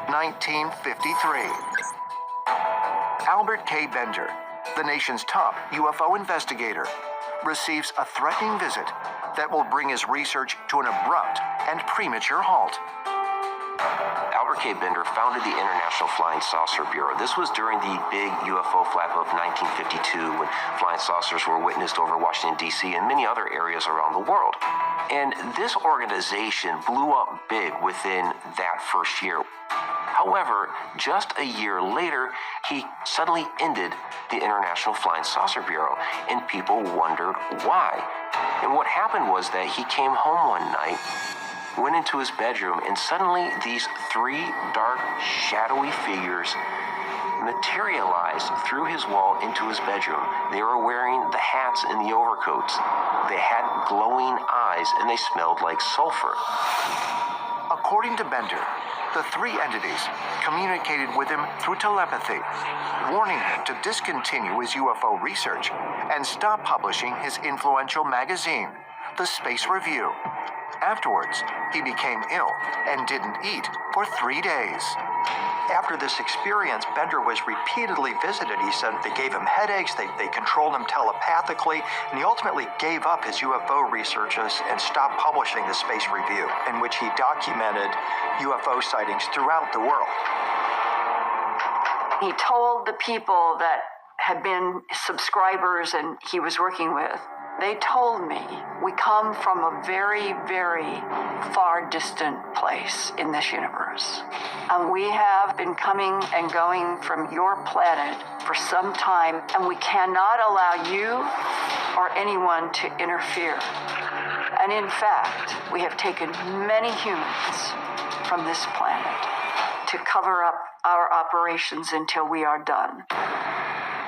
1953. Albert K. Bender, the nation's top UFO investigator, receives a threatening visit that will bring his research to an abrupt and premature halt. Albert K. Bender founded the International Flying Saucer Bureau. This was during the big UFO flap of 1952 when flying saucers were witnessed over Washington, D.C. and many other areas around the world. And this organization blew up big within that first year. However, just a year later, he suddenly ended the International Flying Saucer Bureau, and people wondered why. And what happened was that he came home one night, went into his bedroom, and suddenly these three dark, shadowy figures materialized through his wall into his bedroom. They were wearing the hats and the overcoats. They had glowing eyes, and they smelled like sulfur. According to Bender, the three entities communicated with him through telepathy, warning him to discontinue his UFO research and stop publishing his influential magazine, The Space Review. Afterwards, he became ill and didn't eat for 3 days. After this experience, Bender was repeatedly visited. He said they gave him headaches, they controlled him telepathically, and he ultimately gave up his UFO researches and stopped publishing the Space Review, in which he documented UFO sightings throughout the world. He told the people that had been subscribers and he was working with, they told me, we come from a very, very far distant place in this universe. And we have been coming and going from your planet for some time, and we cannot allow you or anyone to interfere. And in fact, we have taken many humans from this planet to cover up our operations until we are done.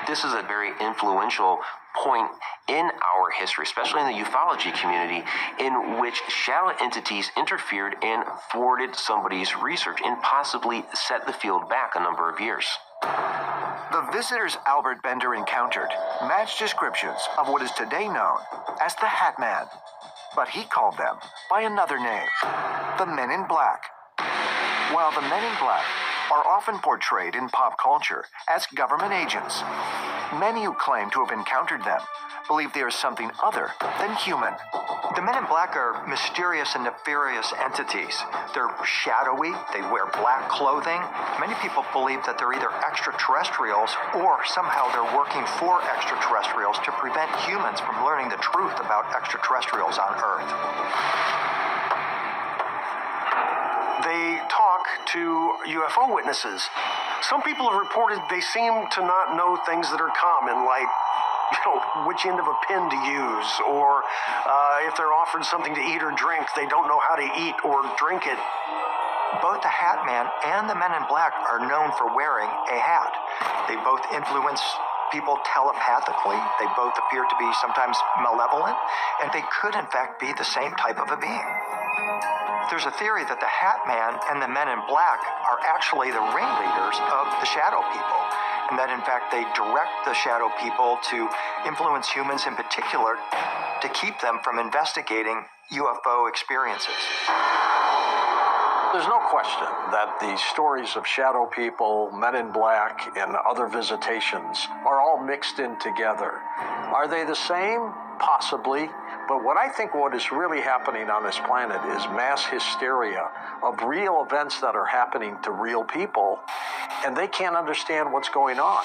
This is a very influential point in our history, especially in the ufology community, in which shadow entities interfered and thwarted somebody's research and possibly set the field back a number of years. The visitors Albert Bender encountered matched descriptions of what is today known as the Hat Man, but he called them by another name, the Men in Black. While the Men in Black are often portrayed in pop culture as government agents, many who claim to have encountered them believe they are something other than human. The Men in Black are mysterious and nefarious entities. They're shadowy, they wear black clothing. Many people believe that they're either extraterrestrials or somehow they're working for extraterrestrials to prevent humans from learning the truth about extraterrestrials on Earth. They talk to UFO witnesses. Some people have reported they seem to not know things that are common, like, which end of a pin to use, or if they're offered something to eat or drink, they don't know how to eat or drink it. Both the Hat Man and the Men in Black are known for wearing a hat. They both influence people telepathically. They both appear to be sometimes malevolent, and they could in fact be the same type of a being. There's a theory that the Hat Man and the Men in Black are actually the ringleaders of the shadow people, and that in fact they direct the shadow people to influence humans in particular to keep them from investigating UFO experiences. There's no question that the stories of shadow people, Men in Black, and other visitations are all mixed in together. Are they the same? Possibly. But what I think what is really happening on this planet is mass hysteria of real events that are happening to real people, and they can't understand what's going on.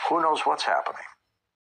Who knows what's happening?